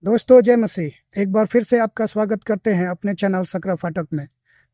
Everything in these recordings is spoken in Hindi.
दोस्तों जय मसीह। एक बार फिर से आपका स्वागत करते हैं अपने चैनल सकरा फाटक में।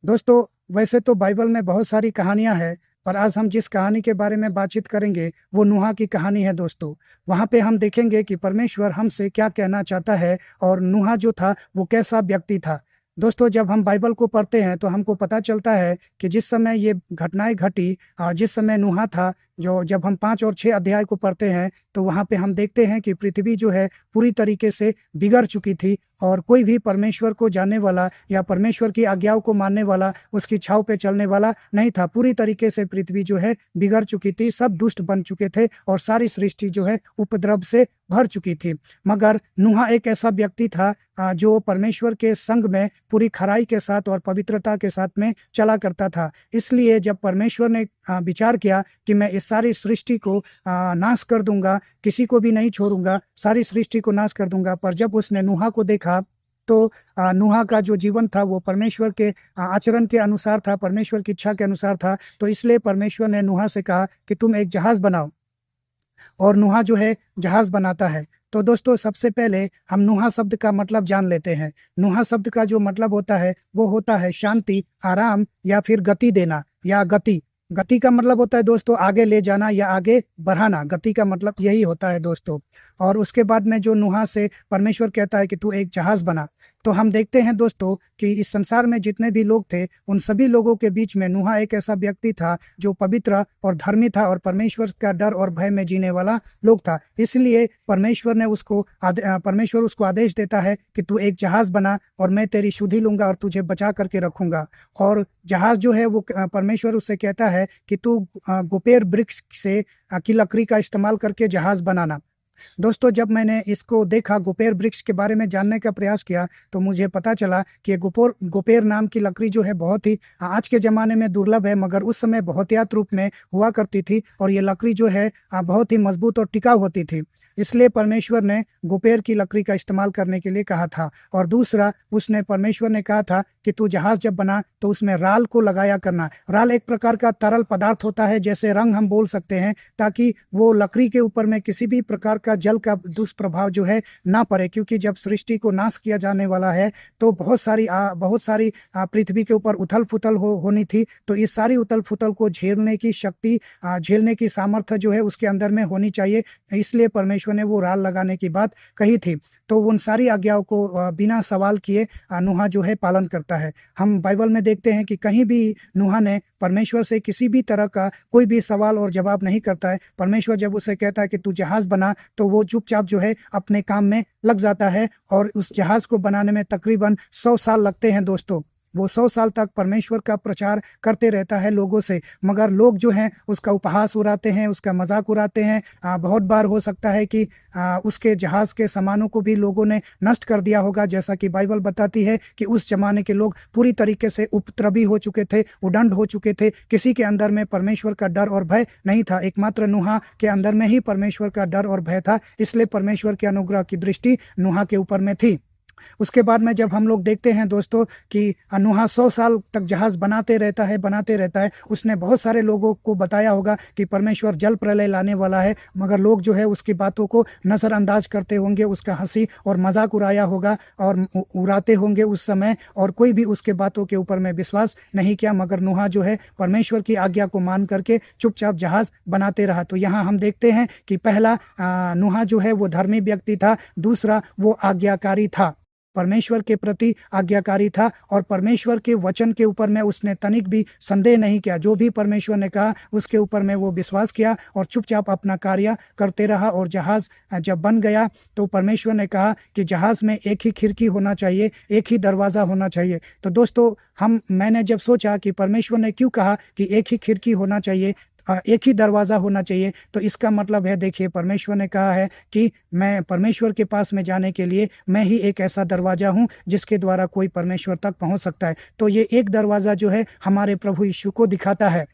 दोस्तों, वैसे तो बाइबल में बहुत सारी कहानियां हैं, पर आज हम जिस कहानी के बारे में बातचीत करेंगे वो नूहा की कहानी है। दोस्तों, वहां पे हम देखेंगे कि परमेश्वर हमसे क्या कहना चाहता है और नूहा जो था वो कैसा व्यक्ति था। दोस्तों, जब हम बाइबल को पढ़ते हैं तो हमको पता चलता है कि जिस समय ये घटनाएं घटी, जिस समय नूहा था, जो जब हम 5 और 6 अध्याय को पढ़ते हैं तो वहां पे हम देखते हैं कि पृथ्वी जो है पूरी तरीके से बिगड़ चुकी थी और कोई भी परमेश्वर को जानने वाला या परमेश्वर की आज्ञाओं को मानने वाला, उसकी छाव पे चलने वाला नहीं था। पूरी तरीके से पृथ्वी जो है बिगड़ चुकी थी, सब दुष्ट बन चुके थे और सारी सृष्टि जो है उपद्रव से भर चुकी थी। मगर नूहा एक ऐसा व्यक्ति था जो परमेश्वर के संग में पूरी खराई के साथ और पवित्रता के साथ में चला करता था। इसलिए जब परमेश्वर ने विचार किया कि मैं इस सारी सृष्टि को नाश कर दूंगा, किसी को भी नहीं छोड़ूंगा, सारी सृष्टि को नाश कर दूंगा। पर जब उसने नूहा को देखा तो नूहा का जो जीवन था वो परमेश्वर के आचरण के अनुसार था, परमेश्वर की इच्छा के अनुसार था। तो इसलिए परमेश्वर ने नूहा से कहा कि तुम एक जहाज बनाओ, और नूहा जो है जहाज बनाता है। तो दोस्तों, सबसे पहले हम नूहा शब्द का मतलब जान लेते हैं। नूहा शब्द का जो मतलब होता है वो होता है शांति, आराम या फिर गति देना या गति। गति का मतलब होता है दोस्तों आगे ले जाना या आगे बढ़ाना। गति का मतलब यही होता है दोस्तों। और उसके बाद में जो नूहा से परमेश्वर कहता है कि तू एक जहाज बना, तो हम देखते हैं दोस्तों कि इस संसार में जितने भी लोग थे उन सभी लोगों के बीच में नूहा एक ऐसा व्यक्ति था जो पवित्र और धर्मी था और परमेश्वर का डर और भय में जीने वाला लोग था। इसलिए परमेश्वर उसको आदेश देता है कि तू एक जहाज बना और मैं तेरी शुद्धि लूंगा और तुझे बचा करके रखूंगा। और जहाज जो है वो परमेश्वर उससे कहता है कि तू गोपेर वृक्ष से की लकड़ी का इस्तेमाल करके जहाज बनाना। दोस्तों, जब मैंने इसको देखा, गोपेर वृक्ष के बारे में जानने का प्रयास किया, तो मुझे पता चला कि गोपेर नाम की लकड़ी जो है बहुत ही आज के ज़माने में दुर्लभ है, मगर उस समय बहुतायत रूप में हुआ करती थी और ये लकड़ी जो है बहुत ही मजबूत और टिकाऊ होती थी। इसलिए परमेश्वर ने गोपेर की लकड़ी का इस्तेमाल करने के लिए कहा था। और दूसरा, परमेश्वर ने कहा था कि तू जहाज जब बना तो उसमें राल को लगाया करना। राल एक प्रकार का तरल पदार्थ होता है, जैसे रंग हम बोल सकते हैं, ताकि वो लकड़ी के ऊपर में किसी भी प्रकार का जल का दुष्प्रभाव जो है ना पड़े। क्योंकि जब सृष्टि को नाश किया जाने वाला है तो बहुत सारी पृथ्वी के ऊपर उथल फुथल होनी थी। तो इस सारी उथल फुथल को झेलने की शक्ति, झेलने की सामर्थ्य जो है उसके अंदर में होनी चाहिए। इसलिए परमेश्वर ने वो राल लगाने की बात कही थी। तो उन सारी आज्ञाओं को बिना सवाल किए नूहा जो है पालन करता है। हम बाइबल में देखते हैं कि कहीं भी नूहा ने परमेश्वर से किसी भी तरह का कोई भी सवाल और जवाब नहीं करता है। परमेश्वर जब उसे कहता है कि तू जहाज बना, तो वो चुपचाप जो है अपने काम में लग जाता है। और उस जहाज को बनाने में तकरीबन 100 साल लगते हैं दोस्तों। वो 100 साल तक परमेश्वर का प्रचार करते रहता है लोगों से, मगर लोग जो हैं उसका उपहास उड़ाते हैं, उसका मजाक उड़ाते हैं। बहुत बार हो सकता है कि उसके जहाज के सामानों को भी लोगों ने नष्ट कर दिया होगा, जैसा कि बाइबल बताती है कि उस जमाने के लोग पूरी तरीके से उपद्रवी हो चुके थे, उदंड हो चुके थे। किसी के अंदर में परमेश्वर का डर और भय नहीं था। एकमात्र नूहा के अंदर में ही परमेश्वर का डर और भय था। इसलिए परमेश्वर के अनुग्रह की दृष्टि नूहा के ऊपर में थी। उसके बाद में जब हम लोग देखते हैं दोस्तों कि नूहा 100 साल तक जहाज बनाते रहता है। उसने बहुत सारे लोगों को बताया होगा कि परमेश्वर जल प्रलय लाने वाला है, मगर लोग जो है उसकी बातों को नज़रअंदाज करते होंगे, उसका हंसी और मजाक उड़ाया होगा और उड़ाते होंगे उस समय, और कोई भी उसके बातों के ऊपर में विश्वास नहीं किया। मगर नूहा जो है परमेश्वर की आज्ञा को मान करके चुपचाप जहाज बनाते रहा। तो यहाँ हम देखते हैं कि पहला, नूहा जो है वो धर्मी व्यक्ति था। दूसरा, वो आज्ञाकारी था, परमेश्वर के प्रति आज्ञाकारी था और परमेश्वर के वचन के ऊपर में उसने तनिक भी संदेह नहीं किया। जो भी परमेश्वर ने कहा उसके ऊपर में वो विश्वास किया और चुपचाप अपना कार्य करते रहा। और जहाज जब बन गया तो परमेश्वर ने कहा कि जहाज में एक ही खिड़की होना चाहिए, एक ही दरवाज़ा होना चाहिए। तो दोस्तों, मैंने जब सोचा कि परमेश्वर ने क्यों कहा कि एक ही खिड़की होना चाहिए, एक ही दरवाज़ा होना चाहिए, तो इसका मतलब है, देखिए, परमेश्वर ने कहा है कि मैं परमेश्वर के पास में जाने के लिए मैं ही एक ऐसा दरवाज़ा हूँ जिसके द्वारा कोई परमेश्वर तक पहुँच सकता है। तो ये एक दरवाज़ा जो है हमारे प्रभु यीशु को दिखाता है।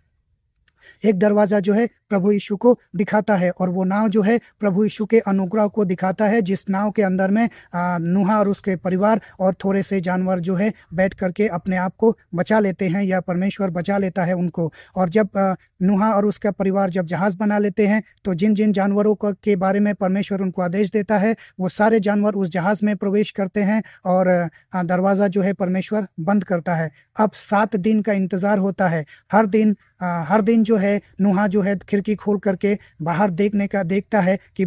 एक दरवाज़ा जो है प्रभु यीशु को दिखाता है, और वो नाव जो है प्रभु यीशु के अनुग्रह को दिखाता है, जिस नाव के अंदर में नूहा और उसके परिवार और थोड़े से जानवर जो है बैठ करके अपने आप को बचा लेते हैं, या परमेश्वर बचा लेता है उनको। और जब नूहा और उसका परिवार जब जहाज बना लेते हैं, तो जिन जिन जानवरों के बारे में परमेश्वर उनको आदेश देता है, वो सारे जानवर उस जहाज में प्रवेश करते हैं, और दरवाज़ा जो है परमेश्वर बंद करता है। अब 7 दिन का इंतज़ार होता है। हर दिन जो है नूहा जो है खिड़की खोल करके बाहर देखता है कि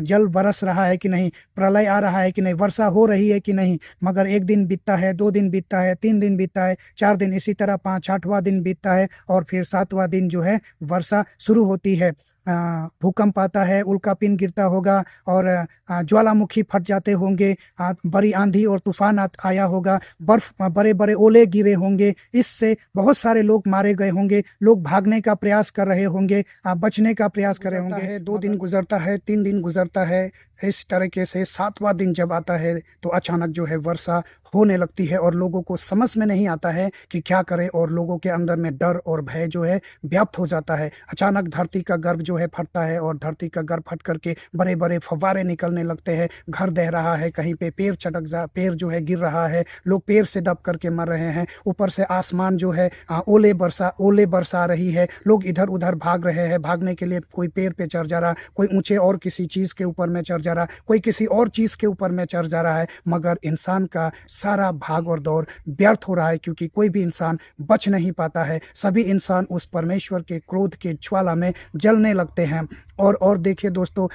जल बरस रहा है कि नहीं, प्रलय आ रहा है कि नहीं, वर्षा हो रही है कि नहीं। मगर 1 दिन बीतता है, 2 दिन बीतता है, 3 दिन बीतता है, 4 दिन, इसी तरह 5-8वां दिन बीतता है, और फिर 7वां दिन जो है वर्षा शुरू होती है। भूकंप आता है, उल्कापिंड गिरता होगा, और ज्वालामुखी फट जाते होंगे, बड़ी आंधी और तूफान आया होगा, बड़े बड़े ओले गिरे होंगे, इससे बहुत सारे लोग मारे गए होंगे, लोग भागने का प्रयास कर रहे होंगे, बचने का प्रयास कर रहे होंगे। 2 दिन गुजरता है, 3 दिन गुजरता है, इस तरीके से 7वां दिन जब आता है तो अचानक जो है वर्षा होने लगती है, और लोगों को समझ में नहीं आता है कि क्या करें, और लोगों के अंदर में डर और भय जो है व्याप्त हो जाता है। अचानक धरती का गर्भ जो है फटता है, और धरती का गर्भ फट करके बड़े बड़े फव्वारे निकलने लगते हैं, घर दह रहा है, कहीं पे पेड़ जो है गिर रहा है, लोग पेड़ से दब करके मर रहे हैं, ऊपर से आसमान जो है ओले बरसा रही है, लोग इधर उधर भाग रहे हैं, भागने के लिए कोई पेड़ पे चढ़ जा रहा, कोई ऊंचे और किसी चीज़ के ऊपर में चढ़ जा रहा, कोई किसी और चीज़ के ऊपर में चढ़ जा रहा है, मगर इंसान का सारा भाग और दौड़ व्यर्थ हो रहा है, क्योंकि कोई भी इंसान बच नहीं पाता है। सभी इंसान उस परमेश्वर के क्रोध के ज्वाला में जलने लगते हैं। और देखिए दोस्तों,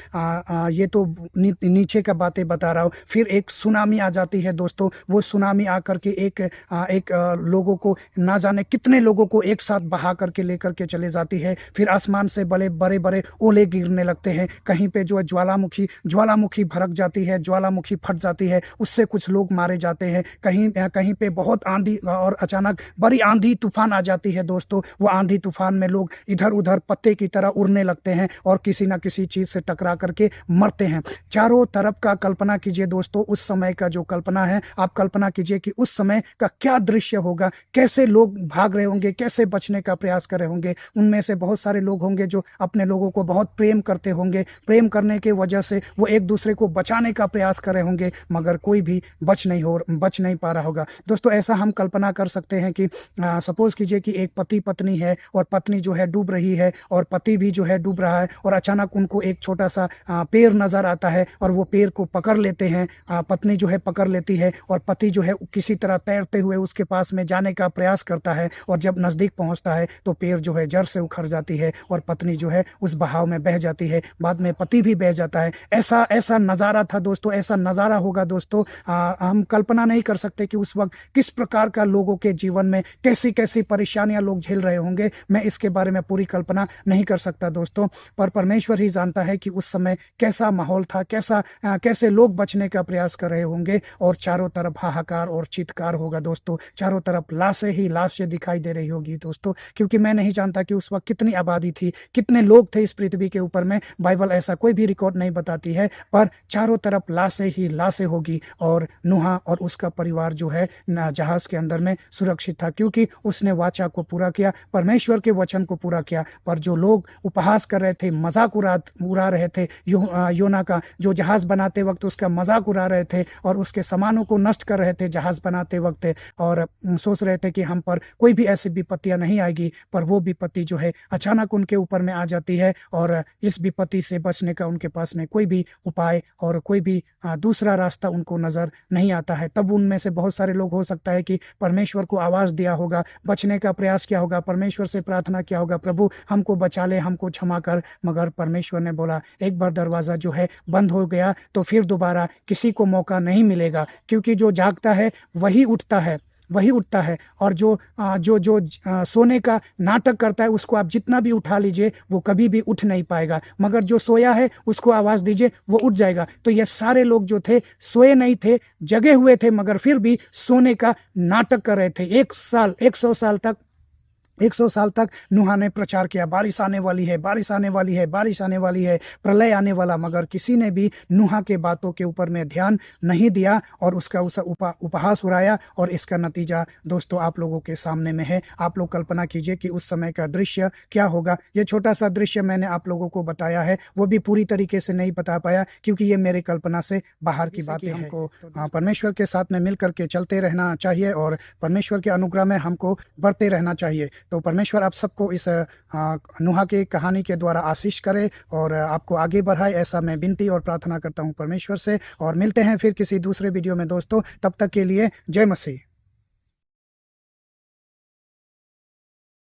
ये तो नीचे का बातें बता रहा हूँ, फिर एक सुनामी आ जाती है दोस्तों। वो सुनामी आकर के एक लोगों को, ना जाने कितने लोगों को एक साथ बहा करके लेकर के चले जाती है। फिर आसमान से बड़े बड़े ओले गिरने लगते हैं, कहीं पे जो है ज्वालामुखी भड़क जाती है, ज्वालामुखी फट जाती है, उससे कुछ लोग मारे जाते हैं। कहीं पे बहुत आंधी और अचानक बड़ी आंधी तूफान आ जाती है दोस्तों। वो आंधी तूफान में लोग इधर उधर पत्ते की तरह उड़ने लगते हैं, और किसी ना किसी चीज से टकरा करके मरते हैं। चारों तरफ का कल्पना कीजिए दोस्तों, उस समय का जो कल्पना है, आप कल्पना कीजिए कि उस समय का क्या दृश्य होगा, कैसे लोग भाग रहे होंगे, कैसे बचने का प्रयास कर रहे होंगे। उनमें से बहुत सारे लोग होंगे जो अपने लोगों को बहुत प्रेम करते होंगे, प्रेम करने के वजह से वो एक दूसरे को बचाने का प्रयास कर रहे होंगे, मगर कोई भी बच नहीं पा रहा होगा। दोस्तों, ऐसा हम कल्पना कर सकते हैं कि सपोज कीजिए कि एक पति पत्नी है, और पत्नी जो है डूब रही है, और पति भी जो है डूब रहा है, और अचानक उनको एक छोटा सा पेड़ नजर आता है, और वो पेड़ को पकड़ लेते हैं। पत्नी जो है पकड़ लेती है, और पति जो है किसी तरह तैरते हुए उसके पास में जाने का प्रयास करता है, और जब नजदीक पहुंचता है तो पेड़ जो है जड़ से उखड़ जाती है, और पत्नी जो है उस बहाव में बह जाती है, बाद में पति भी बह जाता है। ऐसा नज़ारा था दोस्तों, ऐसा नज़ारा होगा दोस्तों। हम कल्पना नहीं कर सकते कि उस वक्त किस प्रकार का लोगों के जीवन में कैसी कैसी परेशानियां लोग झेल रहे होंगे। मैं इसके बारे में पूरी कल्पना नहीं कर सकता दोस्तों, पर परमेश्वर ही जानता है कि उस समय कैसा माहौल था, कैसे लोग बचने का प्रयास कर रहे होंगे, और चारों तरफ हाहाकार और चित्कार होगा दोस्तों। चारों तरफ लाशें दिखाई दे रही होगी दोस्तों, क्योंकि मैं नहीं जानता कि उस वक्त कितनी आबादी थी, कितने लोग थे इस पृथ्वी के ऊपर में। बाइबल ऐसा कोई भी रिकॉर्ड नहीं बताती है, पर चारों तरफ लाशें होगी, और नूहा और उसका परिवार जो है जहाज के अंदर में सुरक्षित था, क्योंकि उसने वाचा को पूरा किया, परमेश्वर के वचन को पूरा किया। पर जो लोग उपहास कर रहे थे, मजाक उड़ा रहे थे, योना का जो जहाज बनाते वक्त उसका मजाक उड़ा रहे थे, और उसके सामानों को नष्ट कर रहे थे जहाज बनाते वक्त, और सोच रहे थे कि हम पर कोई भी ऐसी विपत्तियां नहीं आएगी, पर वो विपत्ति जो है अचानक उनके ऊपर में आ जाती है, और इस विपत्ति से बचने का उनके पास में कोई भी उपाय और कोई भी दूसरा रास्ता उनको नजर नहीं आता है। तब उनमें से बहुत सारे लोग, हो सकता है कि परमेश्वर को आवाज दिया होगा, बचने का प्रयास किया होगा, परमेश्वर से प्रार्थना किया होगा, प्रभु हमको बचा ले, हमको क्षमा कर। मगर परमेश्वर ने बोला, एक बार दरवाजा जो है बंद हो गया तो फिर दोबारा किसी को मौका नहीं मिलेगा, क्योंकि जो जागता है वही उठता है, और जो सोने का नाटक करता है उसको आप जितना भी उठा लीजिए वो कभी भी उठ नहीं पाएगा, मगर जो सोया है उसको आवाज दीजिए वो उठ जाएगा। तो ये सारे लोग जो थे सोए नहीं थे, जगे हुए थे, मगर फिर भी सोने का नाटक कर रहे थे। 100 साल तक 100 साल तक नूह ने प्रचार किया, बारिश आने वाली है, बारिश आने वाली है, बारिश आने वाली है, प्रलय आने वाला, मगर किसी ने भी नूह के बातों के ऊपर में ध्यान नहीं दिया और उसका उपहास उड़ाया। और इसका नतीजा दोस्तों आप लोगों के सामने में है। आप लोग कल्पना कीजिए कि उस समय का दृश्य क्या होगा। ये छोटा सा दृश्य मैंने आप लोगों को बताया है, वो भी पूरी तरीके से नहीं बता पाया क्योंकि ये मेरे कल्पना से बाहर की बातें हैं। हमको परमेश्वर के साथ में मिल करके चलते रहना चाहिए और परमेश्वर के अनुग्रह में हमको बढ़ते रहना चाहिए। तो परमेश्वर आप सबको इस नूह की कहानी के द्वारा आशीष करे और आपको आगे बढ़ाए, ऐसा मैं विनती और प्रार्थना करता हूँ परमेश्वर से। और मिलते हैं फिर किसी दूसरे वीडियो में दोस्तों, तब तक के लिए जय मसीह।